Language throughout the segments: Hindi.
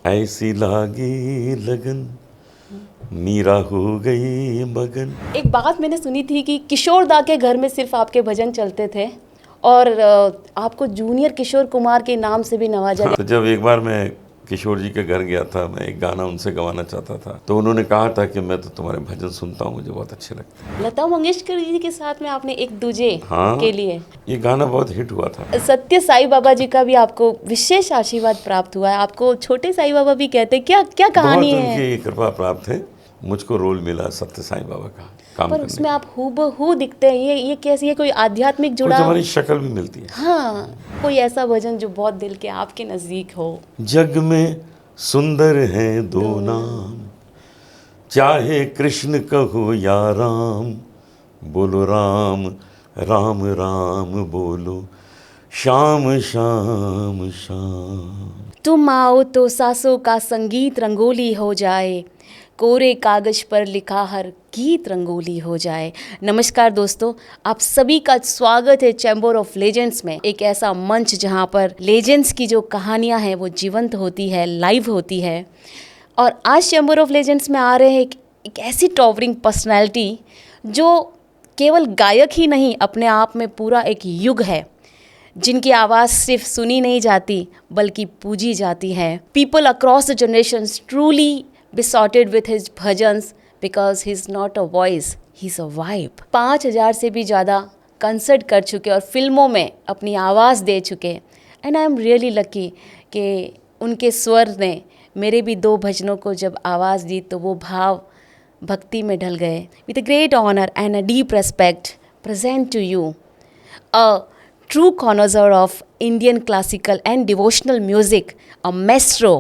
ऐसी लागी लगन मीरा हो गई मगन। एक बात मैंने सुनी थी कि किशोर दा के घर में सिर्फ आपके भजन चलते थे और आपको जूनियर किशोर कुमार के नाम से भी नवाजा गया। तो जब एक बार मैं किशोर जी के घर गया था, मैं एक गाना उनसे गवाना चाहता था, तो उन्होंने कहा था कि मैं तो तुम्हारे भजन सुनता हूँ, मुझे बहुत अच्छे लगते हैं। लता मंगेशकर जी के साथ में आपने एक दूजे हाँ, के लिए ये गाना बहुत हिट हुआ था। सत्य साई बाबा जी का भी आपको विशेष आशीर्वाद प्राप्त हुआ है। आपको छोटे साई बाबा भी कहते हैं, क्या क्या कहानी बहुत है? उनकी कृपा प्राप्त है, मुझको रोल मिला सत्य साईं बाबा का काम पर करने उसमें का। आप हूबहू दिखते हैं। ये कैसी है? कोई आध्यात्मिक कुछ जुड़ाव? हमारी शक्ल भी मिलती है। हाँ, कोई ऐसा भजन जो बहुत दिल के आपके नजदीक हो। जग में सुंदर हैं दो नाम, चाहे कृष्ण कहो या राम, बोलो राम राम राम बोलो, श्याम श्याम श्याम। तुम आओ तो सांसों का संगीत रंगोली हो जाए, कोरे कागज पर लिखा हर गीत रंगोली हो जाए। नमस्कार दोस्तों, आप सभी का स्वागत है चैम्बर ऑफ लेजेंड्स में, एक ऐसा मंच जहां पर लेजेंड्स की जो कहानियां हैं वो जीवंत होती है, लाइव होती है। और आज चैम्बर ऑफ लेजेंड्स में आ रहे हैं एक ऐसी टॉवरिंग पर्सनैलिटी जो केवल गायक ही नहीं, अपने आप में पूरा एक युग है, जिनकी आवाज़ सिर्फ सुनी नहीं जाती बल्कि पूजी जाती है। People across the generations truly besotted with his bhajans because he is not a voice, he is a vibe। 5,000 से भी ज़्यादा कंसर्ट कर चुके और फिल्मों में अपनी आवाज़ दे चुके। And I am really lucky कि उनके स्वर ने मेरे भी 2 भजनों को जब आवाज़ दी तो वो भाव भक्ति में ढल गए। With a great honour and a deep respect present to you a true connoisseur of Indian classical and devotional music, a maestro,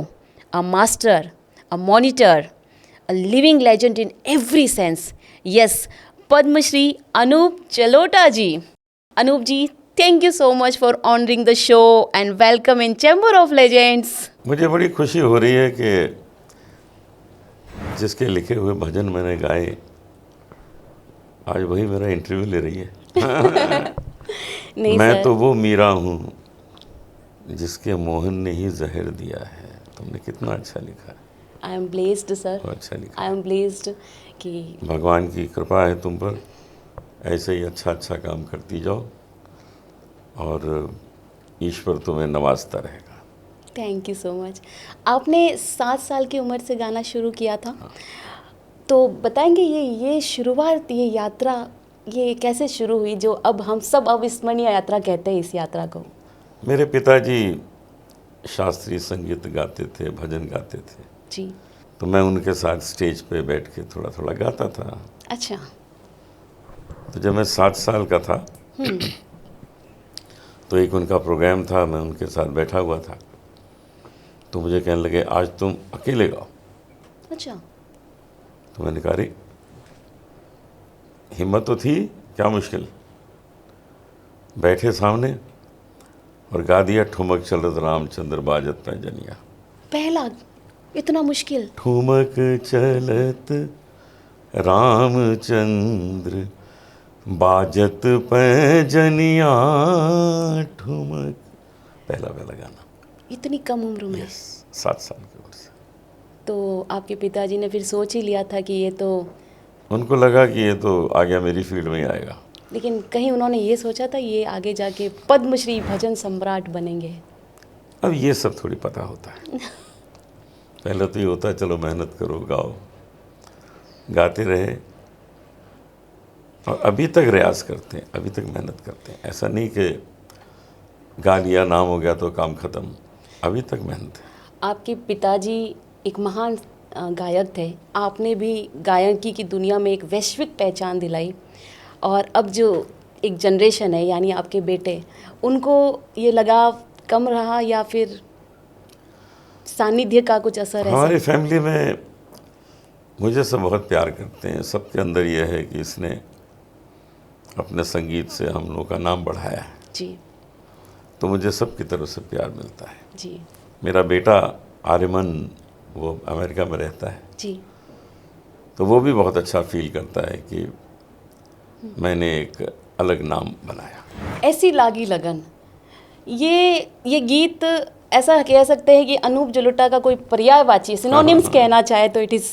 a master, a monitor, a living legend in every sense. Yes, Padma Shri Anup Jalota ji. Anup ji, thank you so much for honoring the show and welcome in Chamber of Legends. मुझे बड़ी खुशी हो रही है कि जिसके लिखे हुए भजन मैंने गाए, आज वही मेरा इंटरव्यू ले रही है। नहीं मैं सर, तो वो मीरा हूँ जिसके मोहन ने ही जहर दिया है। तुमने कितना अच्छा लिखा है। I am blessed सर, बहुत अच्छा लिखा। I am blessed कि भगवान की कृपा है तुम पर, ऐसे ही अच्छा अच्छा काम करती जाओ और ईश्वर तुम्हें नवाजता रहेगा। Thank you so much. आपने 7 साल की उम्र से गाना शुरू किया था, तो बताएंगे ये शुरुआत, ये यात्रा, ये कैसे शुरू हुई जो अब हम सब अविस्मरणीय यात्रा कहते हैं इस यात्रा को? मेरे पिताजी शास्त्रीय संगीत गाते थे, भजन गाते थे, जी। तो मैं उनके साथ स्टेज पे बैठ के थोड़ा थोड़ा गाता था। अच्छा। तो जब मैं 7 साल का था तो एक उनका प्रोग्राम था, मैं उनके साथ बैठा हुआ था, तो मुझे कहने लगे आज तुम अकेले गाओ। अच्छा। तो मैंने कहा अरे हिम्मत तो थी, क्या मुश्किल। बैठे सामने और गा दिया, ठुमक चलत रामचंद्र बाजत पैजनिया। पहला इतना मुश्किल? ठुमक चलत रामचंद्र बाजत पैजनिया, ठुमक, पहला पहला गाना। इतनी कम उम्र में? 7 साल की उम्र से। तो आपके पिताजी ने फिर सोच ही लिया था कि ये तो, उनको लगा कि ये तो आ गया, मेरी फील्ड में ही आएगा। लेकिन कहीं उन्होंने ये सोचा था ये आगे जाके पद्मश्री भजन सम्राट बनेंगे? अब ये सब थोड़ी पता होता है। पहले तो ये होता है चलो मेहनत करो, गाओ, गाते रहे और अभी तक रियाज करते हैं, अभी तक मेहनत करते हैं। ऐसा नहीं कि गा लिया, नाम हो गया तो काम ख़त्म, अभी तक मेहनत है। आपके पिताजी एक महान गायक थे, आपने भी गायकी की दुनिया में एक वैश्विक पहचान दिलाई, और अब जो एक जनरेशन है यानी आपके बेटे, उनको ये लगाव कम रहा या फिर सानिध्य का कुछ असर है? हमारी फैमिली में मुझे सब बहुत प्यार करते हैं। सबके अंदर यह है कि इसने अपने संगीत से हम लोगों का नाम बढ़ाया है, जी तो मुझे सबकी तरफ से प्यार मिलता है। जी मेरा बेटा आर्यमन, वो अमेरिका में रहता है, जी। तो वो भी बहुत अच्छा फील करता है कि मैंने एक अलग नाम बनाया। ऐसी लागी लगन, ये गीत ऐसा कह सकते हैं कि अनूप जलोटा का कोई पर्यायवाची सिनोनिम्स कहना चाहे तो इट इज़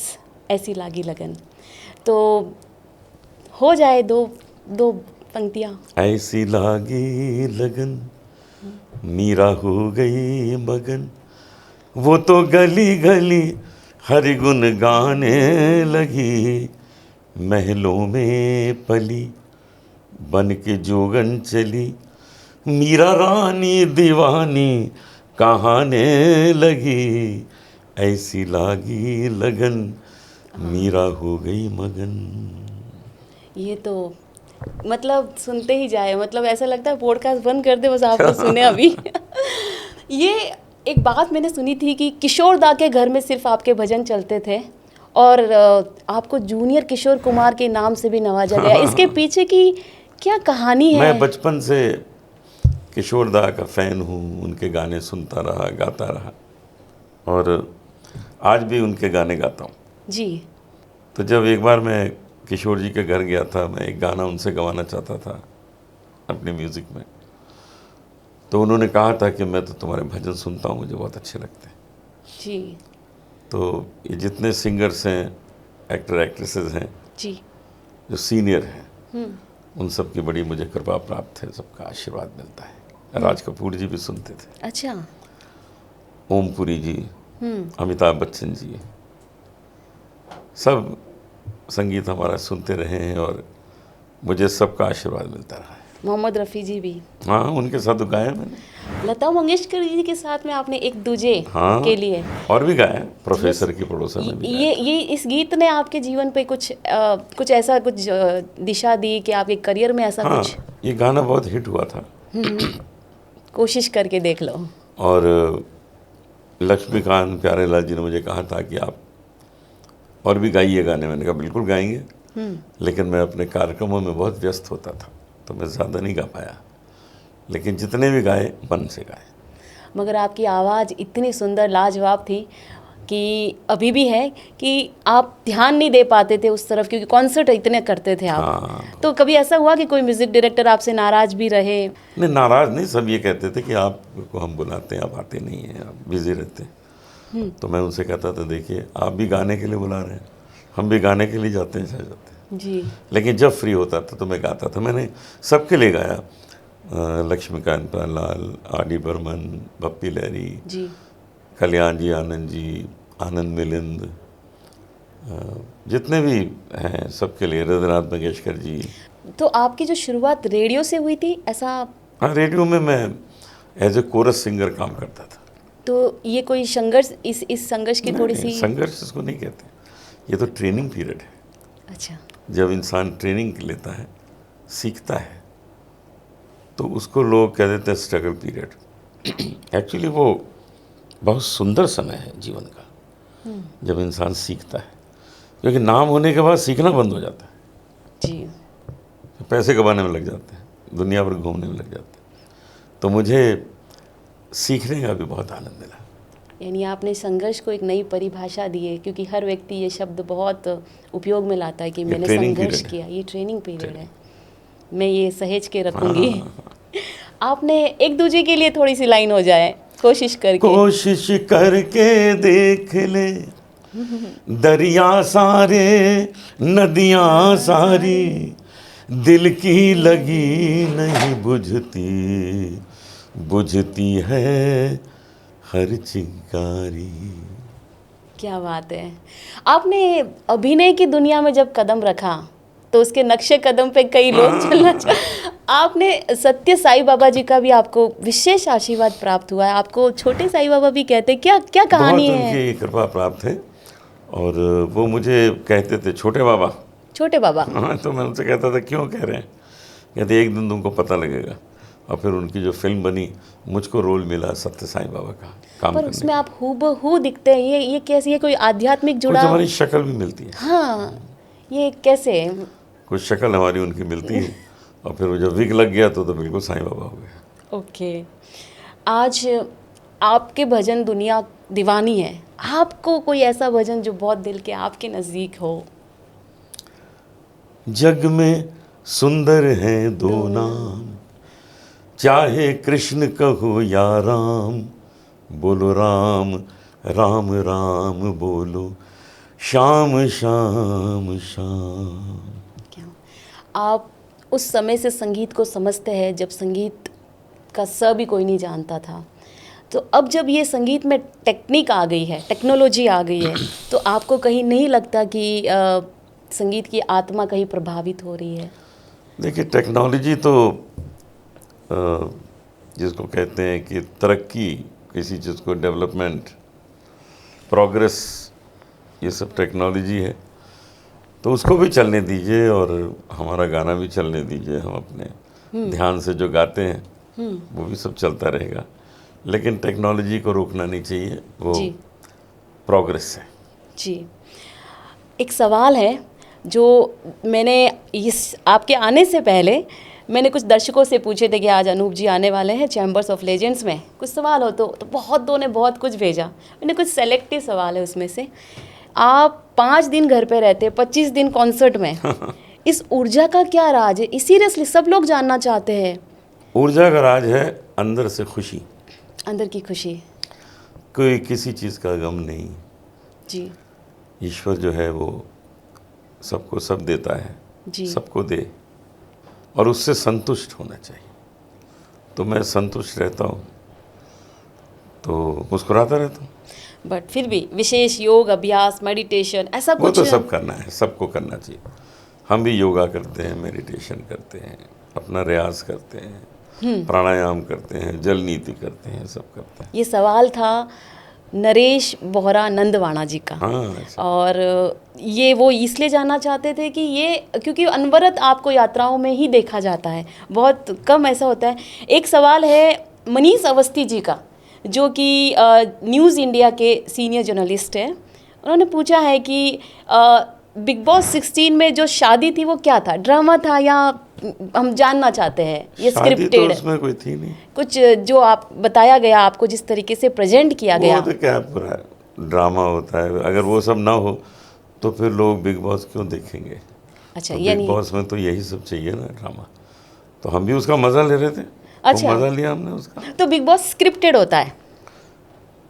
ऐसी लागी लगन। तो हो जाए दो दो पंक्तियाँ। ऐसी लागी लगन मीरा हो गई मगन, वो तो गली गली हरि गुन गाने लगी, महलों में पली बन के जोगन चली, मीरा रानी दीवानी कहाने लगी, ऐसी लागी लगन मीरा हो गई मगन। ये तो मतलब सुनते ही जाए, मतलब ऐसा लगता है पॉडकास्ट बंद कर दे बस आपको सुने अभी। ये एक बात मैंने सुनी थी कि किशोर दा के घर में सिर्फ आपके भजन चलते थे और आपको जूनियर किशोर कुमार के नाम से भी नवाजा गया। इसके पीछे की क्या कहानी है? मैं बचपन से किशोर दा का फ़ैन हूँ, उनके गाने सुनता रहा, गाता रहा और आज भी उनके गाने गाता हूँ जी। तो जब एक बार मैं किशोर जी के घर गया था, मैं एक गाना उनसे गवाना चाहता था अपने म्यूज़िक में, तो उन्होंने कहा था कि मैं तो तुम्हारे भजन सुनता हूँ, मुझे बहुत अच्छे लगते हैं जी। तो ये जितने सिंगर्स हैं, एक्टर एक्ट्रेसेस हैं जी। जो सीनियर हैं, उन सब की बड़ी मुझे कृपा प्राप्त है, सबका आशीर्वाद मिलता है। राज कपूर जी भी सुनते थे, अच्छा। ओम पुरी जी, अमिताभ बच्चन जी, सब संगीत हमारा सुनते रहे हैं और मुझे सबका आशीर्वाद मिलता रहा है। मोहम्मद रफ़ी जी भी। हाँ, उनके साथ तो गाया मैंने। लता मंगेशकर जी के साथ में आपने एक दूजे हाँ, के लिए और भी गाया, प्रोफेसर की पड़ोसा में भी गाया। ये इस गीत ने आपके जीवन पे कुछ ऐसा कुछ दिशा दी कि आपके करियर में ऐसा हाँ, कुछ? ये गाना बहुत हिट हुआ था कोशिश करके देख लो। और लक्ष्मीकांत प्यारेलाल जी ने मुझे कहा था कि आप और भी गाइए गाने। मैंने कहा बिल्कुल गाएंगे, लेकिन मैं अपने कार्यक्रमों में बहुत व्यस्त होता था तो मैं ज़्यादा नहीं गा पाया, लेकिन जितने भी गाए मन से गाए। मगर आपकी आवाज़ इतनी सुंदर लाजवाब थी कि अभी भी है कि आप ध्यान नहीं दे पाते थे उस तरफ, क्योंकि कॉन्सर्ट इतने करते थे आप। हाँ, तो कभी ऐसा हुआ कि कोई म्यूज़िक डायरेक्टर आपसे नाराज़ भी रहे? नहीं, नाराज़ नहीं, सब ये कहते थे कि आपको हम बुलाते हैं, आप आते नहीं हैं, आप बिज़ी रहते हैं। तो मैं उनसे कहता था देखिए आप भी गाने के लिए बुला रहे हैं, हम भी गाने के लिए जाते हैं, चले जाते हैं जी। लेकिन जब फ्री होता था तो मैं गाता था। मैंने सबके लिए गाया, लक्ष्मीकांत प्यारेलाल, आर.डी. बर्मन, बप्पी लहरी जी। कल्याण जी, आनंद जी, आनंद मिलिंद, जितने भी हैं सबके लिए, रविन्द्रनाथ मंगेशकर जी। तो आपकी जो शुरुआत रेडियो से हुई थी ऐसा? हाँ, रेडियो में मैं एज ए कोरस सिंगर काम करता था। तो ये कोई संघर्ष, इस संघर्ष की थोड़ी सी? संघर्ष इसको नहीं कहते, ये तो ट्रेनिंग पीरियड है। अच्छा। जब इंसान ट्रेनिंग लेता है, सीखता है, तो उसको लोग कह देते हैं स्ट्रगल पीरियड। एक्चुअली वो बहुत सुंदर समय है जीवन का जब इंसान सीखता है, क्योंकि नाम होने के बाद सीखना बंद हो जाता है। जी। पैसे कमाने में लग जाते हैं, दुनिया भर घूमने में लग जाते हैं। तो मुझे सीखने का भी बहुत आनंद मिला। यानी आपने संघर्ष को एक नई परिभाषा दी है, क्योंकि हर व्यक्ति ये शब्द बहुत उपयोग में लाता है कि मैंने संघर्ष किया। ये ट्रेनिंग पीरियड है, मैं ये सहेज के रखूंगी। आपने एक दूजे के लिए थोड़ी सी लाइन हो जाए, कोशिश करके देख ले, दरिया सारे नदियाँ सारी, दिल की लगी नहीं बुझती, बुझती है हर चिंगारी। क्या बात है। आपने अभिनय की दुनिया में जब कदम रखा तो उसके नक्शे कदम पे कई लोग चलना आपने सत्य साईं बाबा जी का भी आपको विशेष आशीर्वाद प्राप्त हुआ है। आपको छोटे साईं बाबा भी कहते हैं, क्या क्या कहानी है? बहुत उनकी कृपा प्राप्त है और वो मुझे कहते थे छोटे बाबा। छोटे बाबा? हाँ, तो मैं उनसे कहता था क्यों कह रहे हैं? कहते एक दिन तुमको पता लगेगा। और फिर उनकी जो फिल्म बनी, मुझको रोल मिला सत्य साईं बाबा का काम पर करने उसमें आप हूबहू दिखते हैं। ये कैसे? ये कोई आध्यात्मिक जुड़ाव? कुछ हमारी शक्ल भी मिलती है। हाँ, ये कैसे? कुछ शक्ल हमारी उनकी मिलती है और फिर वो जब विग लग गया तो बिल्कुल साईं बाबा हो गया। ओके। आज आपके भजन दुनिया दीवानी है। आपको कोई ऐसा भजन जो बहुत दिल के आपके नज़दीक हो? जग में सुंदर हैं दो नाम, चाहे कृष्ण कहो या राम, बोलो राम राम राम बोलो, शाम शाम शाम। क्या आप उस समय से संगीत को समझते हैं जब संगीत का स भी कोई नहीं जानता था, तो अब जब ये संगीत में टेक्निक आ गई है, टेक्नोलॉजी आ गई है, तो आपको कहीं नहीं लगता कि संगीत की आत्मा कहीं प्रभावित हो रही है? देखिए, टेक्नोलॉजी तो अ, जिसको कहते हैं कि तरक्की, किसी चीज़ को डेवलपमेंट, प्रोग्रेस, ये सब टेक्नोलॉजी है, तो उसको भी चलने दीजिए और हमारा गाना भी चलने दीजिए। हम अपने ध्यान से जो गाते हैं वो भी सब चलता रहेगा, लेकिन टेक्नोलॉजी को रोकना नहीं चाहिए, वो जी प्रोग्रेस है। जी। एक सवाल है जो मैंने इस आपके आने से पहले मैंने कुछ दर्शकों से पूछे थे कि आज अनूप जी आने वाले हैं चैम्बर्स ऑफ लेजेंड्स में, कुछ सवाल हो तो बहुत ने बहुत कुछ भेजा। मैंने कुछ सेलेक्टिव सवाल है उसमें से। आप 5 दिन घर पे रहते, 25 दिन कॉन्सर्ट में, इस ऊर्जा का क्या राज है? सीरियसली सब लोग जानना चाहते हैं। ऊर्जा का राज है अंदर से खुशी, अंदर की खुशी। कोई किसी चीज़ का गम नहीं। जी ईश्वर जो है वो सबको सब देता है, जी सबको दे, और उससे संतुष्ट होना चाहिए। तो मैं संतुष्ट रहता हूँ, तो मुस्कुराता रहता हूँ। बट फिर भी विशेष योग अभ्यास मेडिटेशन ऐसा वो कुछ? तो सब करना है, सबको करना चाहिए। हम भी योगा करते हैं, मेडिटेशन करते हैं, अपना रियाज करते हैं, प्राणायाम करते हैं, जल नीति करते हैं, सब करते हैं। ये सवाल था नरेश बोहरा नंदवाणा जी का। हाँ, ऐसा। और ये वो इसलिए जानना चाहते थे कि ये क्योंकि अनवरत आपको यात्राओं में ही देखा जाता है, बहुत कम ऐसा होता है। एक सवाल है मनीष अवस्थी जी का, जो कि न्यूज़ इंडिया के सीनियर जर्नलिस्ट हैं। उन्होंने पूछा है कि बिग बॉस 16 में जो शादी थी वो क्या था, ड्रामा था या हम जानना चाहते हैं ये शादी तो स्क्रिप्टेड? उसमें कोई थी नहीं। कुछ जो आप बताया गया आपको जिस तरीके से प्रेजेंट किया गया। वो तो क्या पूरा ड्रामा होता है। अगर वो सब ना हो तो फिर लोग बिग बॉस क्यों देखेंगे? अच्छा, तो यानी बिग बॉस में तो यही सब चाहिए ना, ड्रामा। तो हम भी उसका मज़ा ले रहे थे। अच्छा। वो मज़ा लिया हमने उसका। तो बिग बॉस स्क्रिप्टेड होता है?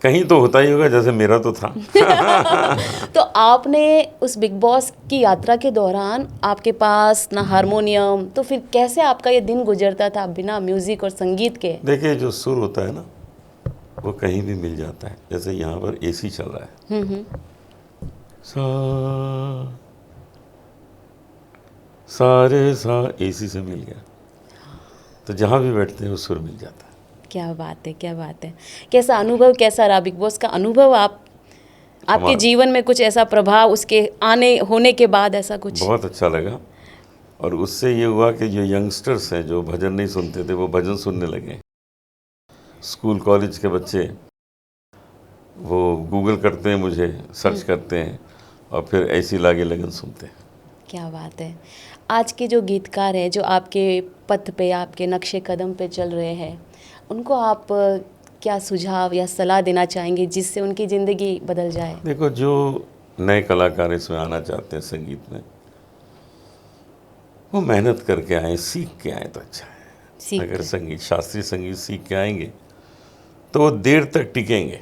कहीं तो होता ही होगा, जैसे मेरा तो था। तो आपने उस बिग बॉस की यात्रा के दौरान आपके पास ना हारमोनियम, तो फिर कैसे आपका ये दिन गुजरता था बिना म्यूजिक और संगीत के? देखिए, जो सुर होता है ना, वो कहीं भी मिल जाता है। जैसे यहाँ पर एसी चल रहा है, सा सारे सा एसी से मिल गया, तो जहाँ भी बैठते हैं वो सुर मिल जाता है। क्या बात है, क्या बात है। कैसा अनुभव, कैसा रहा बिग बॉस का अनुभव? आपके हमारा- जीवन में कुछ ऐसा प्रभाव उसके आने होने के बाद ऐसा कुछ? बहुत अच्छा लगा। और उससे ये हुआ कि जो यंगस्टर्स हैं, जो भजन नहीं सुनते थे, वो भजन सुनने लगे। स्कूल कॉलेज के बच्चे वो गूगल करते हैं, मुझे सर्च करते हैं, और फिर ऐसी लागे लगन सुनते हैं। क्या बात है। आज के जो गीतकार हैं, जो आपके पथ पे, आपके नक्शे कदम पे चल रहे हैं, उनको आप क्या सुझाव या सलाह देना चाहेंगे जिससे उनकी ज़िंदगी बदल जाए? देखो, जो नए कलाकार इसमें आना चाहते हैं संगीत में, वो मेहनत करके आए, सीख के आए तो अच्छा है। सीख अगर कर। संगीत, शास्त्रीय संगीत सीख के आएंगे तो वो देर तक टिकेंगे,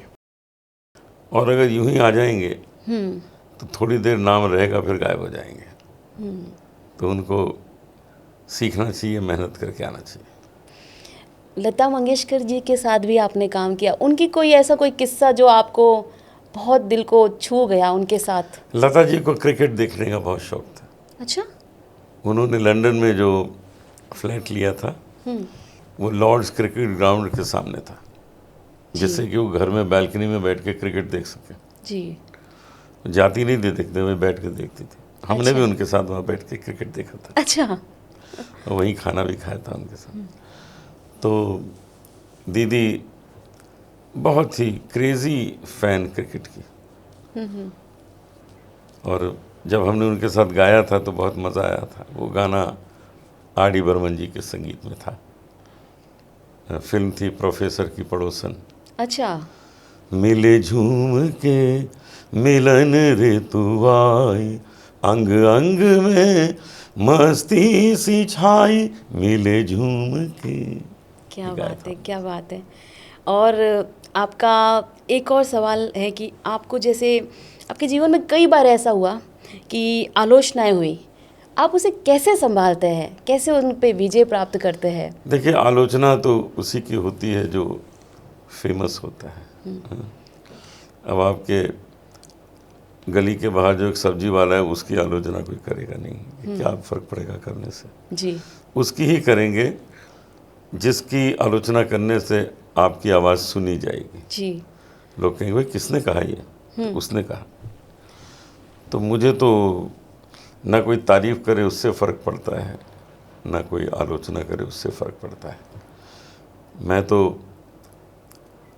और अगर यूं ही आ जाएंगे तो थोड़ी देर नाम रहेगा, फिर गायब हो जाएंगे। तो उनको सीखना चाहिए, मेहनत करके आना चाहिए। लता मंगेशकर जी के साथ भी आपने काम किया, उनकी कोई ऐसा कोई किस्सा जो आपको बहुत दिल को छू गया उनके साथ? लता जी को क्रिकेट देखने का बहुत शौक था। अच्छा। उन्होंने लंदन में जो फ्लैट लिया था, वो लॉर्ड्स क्रिकेट ग्राउंड के सामने था, जिससे कि वो घर में बालकनी में बैठ के क्रिकेट देख सके। जी। जाती नहीं थी देखते हुए, बैठ के देखती थी। हमने भी उनके साथ वहाँ बैठ के क्रिकेट देखा था, अच्छा। और वहीं खाना भी खाया था उनके साथ। तो दीदी बहुत ही क्रेज़ी फ़ैन क्रिकेट की, और जब हमने उनके साथ गाया था तो बहुत मज़ा आया था। वो गाना आर डी बर्मन जी के संगीत में था। फिल्म थी प्रोफेसर की पड़ोसन। अच्छा। मिले झूम के मिलन रे तू आई, अंग अंग में मस्ती सी छाई, मिले झूम के। क्या ये गाया बात था। है, क्या बात है। और आपका एक और सवाल है कि आपको जैसे आपके जीवन में कई बार ऐसा हुआ कि आलोचनाएं हुई, आप उसे कैसे संभालते हैं, कैसे उन पे विजय प्राप्त करते हैं? देखिए, आलोचना तो उसी की होती है जो फेमस होता है। हाँ। अब आपके गली के बाहर जो एक सब्जी वाला है उसकी आलोचना कोई करेगा नहीं कि क्या फ़र्क पड़ेगा करने से। जी। उसकी ही करेंगे जिसकी आलोचना करने से आपकी आवाज़ सुनी जाएगी। जी। लोग कहेंगे भाई किसने कहा ये, तो उसने कहा। तो मुझे तो ना कोई तारीफ़ करे उससे फ़र्क पड़ता है, ना कोई आलोचना करे उससे फ़र्क पड़ता है। मैं तो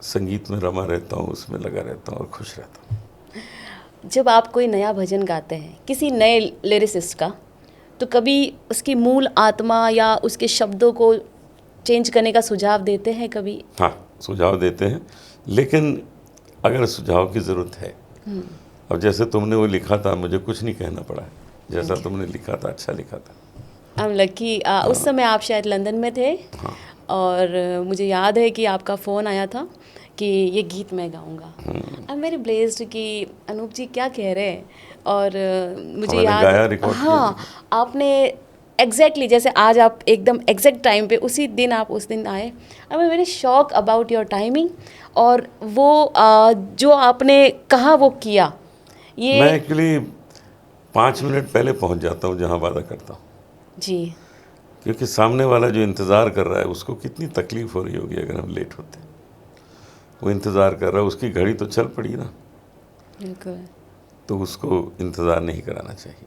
संगीत में रमा रहता हूँ, उसमें लगा रहता हूँ और खुश रहता हूँ। जब आप कोई नया भजन गाते हैं किसी नए लिरिसिस्ट का, तो कभी उसकी मूल आत्मा या उसके शब्दों को चेंज करने का सुझाव देते हैं कभी? हाँ, सुझाव देते हैं, लेकिन अगर सुझाव की ज़रूरत है, अब जैसे तुमने वो लिखा था, मुझे कुछ नहीं कहना पड़ा है, जैसा तुमने लिखा था अच्छा लिखा था। I am lucky. उस समय आप शायद लंदन में थे। हाँ। और मुझे याद है कि आपका फ़ोन आया था कि ये गीत मैं गाऊंगा। आई एम वेरी ब्लेस्ड कि अनूप जी क्या कह रहे हैं। और मुझे मैंने याद गाया, रिकॉर्ड किया। हाँ, आपने एग्जैक्टली जैसे आज आप एकदम एग्जैक्ट टाइम पे उसी दिन आप उस दिन आए। I am very shock about your timing. और वो जो आपने कहा वो किया। ये मैं एक्चुअली 5 मिनट पहले पहुंच जाता हूं जहां वादा करता हूं, जी। क्योंकि सामने वाला जो इंतज़ार कर रहा है उसको कितनी तकलीफ़ हो रही होगी अगर हम लेट होते। वो इंतज़ार कर रहा है, उसकी घड़ी तो चल पड़ी ना, बिल्कुल। तो उसको इंतज़ार नहीं कराना चाहिए।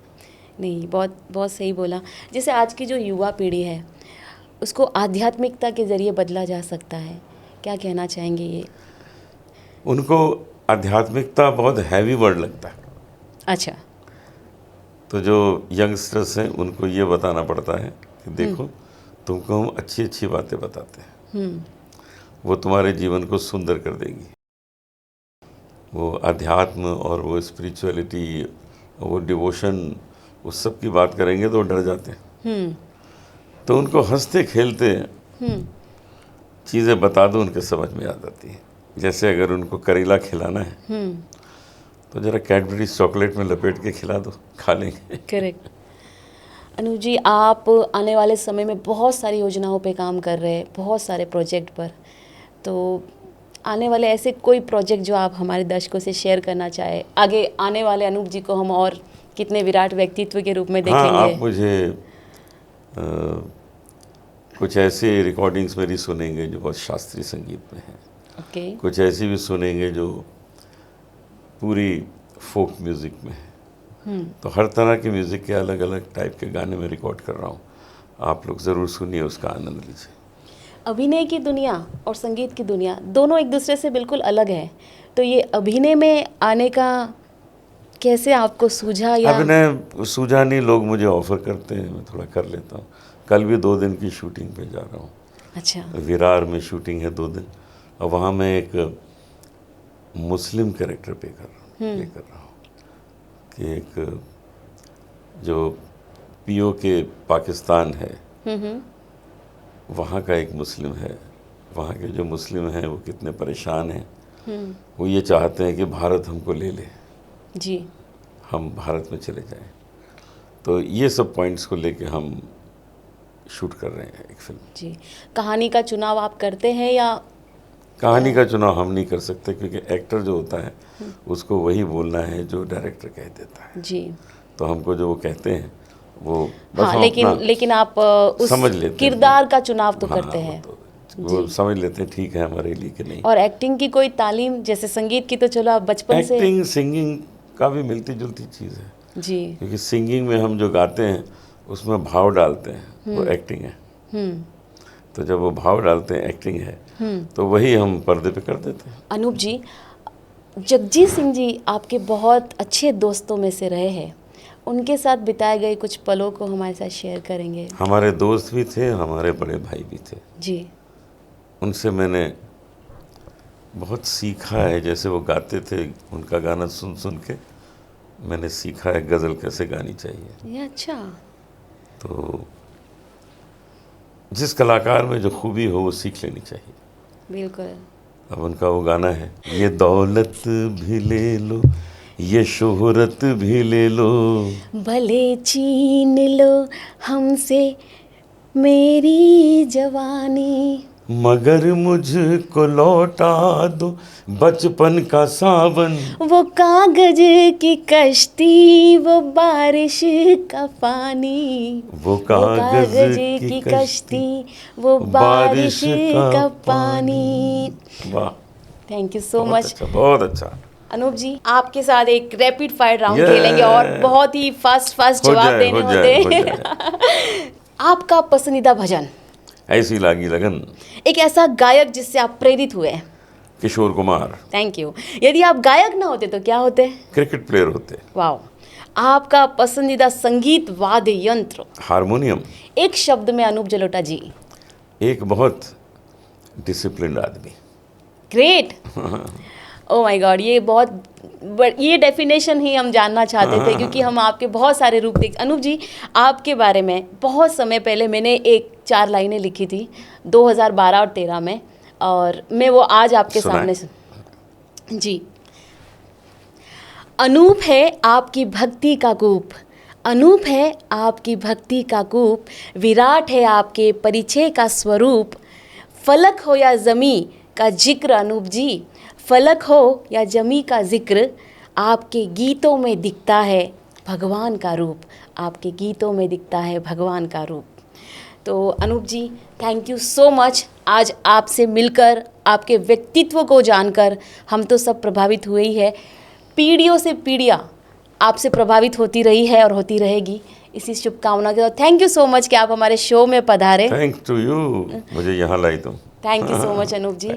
नहीं, बहुत बहुत सही बोला। जैसे आज की जो युवा पीढ़ी है उसको आध्यात्मिकता के ज़रिए बदला जा सकता है, क्या कहना चाहेंगे ये? उनको आध्यात्मिकता बहुत हैवी वर्ड लगता है, अच्छा। तो जो यंगस्टर्स हैं उनको ये बताना पड़ता है कि देखो, तुमको हम अच्छी अच्छी बातें बताते हैं, वो तुम्हारे जीवन को सुंदर कर देगी। वो अध्यात्म और वो स्पिरिचुअलिटी, वो डिवोशन, उस सब की बात करेंगे तो वो डर जाते हैं। तो उनको हंसते खेलते चीज़ें बता दो, उनके समझ में आ जाती हैं। जैसे अगर उनको करेला खिलाना है तो ज़रा कैडबरी चॉकलेट में लपेट के खिला दो, खा लेंगे। करेक्ट। अनु जी, आप आने वाले समय में बहुत सारी योजनाओं पे काम कर रहे हैं, बहुत सारे प्रोजेक्ट पर। तो आने वाले ऐसे कोई प्रोजेक्ट जो आप हमारे दर्शकों से शेयर करना चाहे, आगे आने वाले अनूप जी को हम और कितने विराट व्यक्तित्व के रूप में हाँ, देखेंगे? आप मुझे कुछ ऐसे रिकॉर्डिंग्स मेरी सुनेंगे जो बहुत शास्त्रीय संगीत में हैं, ओके। कुछ ऐसी भी सुनेंगे जो पूरी फोक म्यूज़िक में है। तो हर तरह के म्यूज़िक के अलग अलग टाइप के गाने में रिकॉर्ड कर रहा हूँ। आप लोग ज़रूर सुनिए, उसका आनंद लीजिए। अभिनय की दुनिया और संगीत की दुनिया दोनों एक दूसरे से बिल्कुल अलग है। तो ये अभिनय में आने का कैसे आपको सूझा? या अभिनय सूझा नहीं, लोग मुझे ऑफ़र करते हैं, मैं थोड़ा कर लेता हूँ। कल भी 2 दिन की शूटिंग पे जा रहा हूँ। अच्छा। विरार में शूटिंग है 2 दिन, और वहाँ मैं एक मुस्लिम कैरेक्टर प्ले कर रहा हूँ कि एक जो पीओके पाकिस्तान है, वहाँ का एक मुस्लिम है। वहाँ के जो मुस्लिम हैं वो कितने परेशान हैं। वो ये चाहते हैं कि भारत हमको ले ले, जी। हम भारत में चले जाएं। तो ये सब पॉइंट्स को लेके हम शूट कर रहे हैं एक फिल्म। जी। कहानी का चुनाव आप करते हैं या? कहानी का चुनाव हम नहीं कर सकते, क्योंकि एक्टर जो होता है उसको वही बोलना है जो डायरेक्टर कह देता है। जी। तो हमको जो वो कहते हैं वो बस हाँ, हम अपना लेकिन आप उस समझ लेते हैं। किरदार का चुनाव तो हाँ, करते हैं। वो समझ लेते हैं ठीक है हमारे लिए कि नहीं। और एक्टिंग की कोई तालीम, जैसे संगीत की तो चलो आप बचपन से। एक्टिंग सिंगिंग का भी मिलती जुलती चीज़ है, जी। क्योंकि सिंगिंग में हम जो गाते हैं उसमें भाव डालते हैं, वो एक्टिंग है। तो जब वो भाव डालते हैं, एक्टिंग है, तो वही हम पर्दे पे कर देते हैं। अनूप जी, जगजीत सिंह जी आपके बहुत अच्छे दोस्तों में से रहे हैं, उनके साथ बिताए गए कुछ पलों को हमारे साथ शेयर करेंगे? हमारे दोस्त भी थे, हमारे बड़े भाई भी थे। जी। उनसे मैंने बहुत सीखा है। जैसे वो गाते थे, उनका गाना सुन सुन के मैंने सीखा है गज़ल कैसे गानी चाहिए। ये अच्छा। तो जिस कलाकार में जो खूबी हो वो सीख लेनी चाहिए। बिल्कुल। अब उनका वो गाना है, ये दौलत भी ले लो, ये शोहरत भी ले लो, भले छीन लो हमसे मेरी जवानी, मगर मुझको लौटा दो बचपन का सावन, वो कागज की कश्ती, वो बारिश का पानी, वो कागज की कश्ती, वो बारिश बारिश का का पानी। वाह, थैंक यू सो बहुत मच। अच्छा, बहुत अच्छा। अनूप जी, आपके साथ एक रैपिड फायर राउंड Yeah. खेलेंगे और बहुत ही फास्ट फास्ट हो जवाब जाए, देने हो होते जाए, हैं। आपका पसंदीदा भजन, ऐसी लागी लगन, एक ऐसा गायक जिससे आप प्रेरित हुए हैं। किशोर कुमार। Thank you. यदि आप गायक ना होते तो क्या होते? क्रिकेट प्लेयर होते। वाह। आपका पसंदीदा संगीत वाद्य यंत्र, हारमोनियम। एक शब्द में अनूप जलोटा जी। एक बहुत डिसिप्लिन्ड आदमी। ग्रेट। ओ माय गॉड, ये डेफिनेशन ही हम जानना चाहते थे, क्योंकि हम आपके बहुत सारे रूप देख। अनूप जी, आपके बारे में बहुत समय पहले मैंने एक 4 लाइनें लिखी थी 2012 और 13 में, और मैं वो आज आपके सुनाएं। सामने जी। अनूप है आपकी भक्ति का कूप, अनूप है आपकी भक्ति का कूप, विराट है आपके परिचय का स्वरूप, फलक हो या ज़मी का जिक्र अनूप जी, फलक हो या जमी का जिक्र, आपके गीतों में दिखता है भगवान का रूप, आपके गीतों में दिखता है भगवान का रूप। तो अनूप जी, थैंक यू सो मच। आज आपसे मिलकर, आपके व्यक्तित्व को जानकर हम तो सब प्रभावित हुए ही है। पीढ़ियों से पीढ़ियाँ आपसे प्रभावित होती रही है और होती रहेगी, इसी शुभकामना के साथ थैंक यू सो मच कि आप हमारे शो में पधारे। थैंक्स टू यू, मुझे यहाँ लाई तुम। Thank you so much Anoop ji.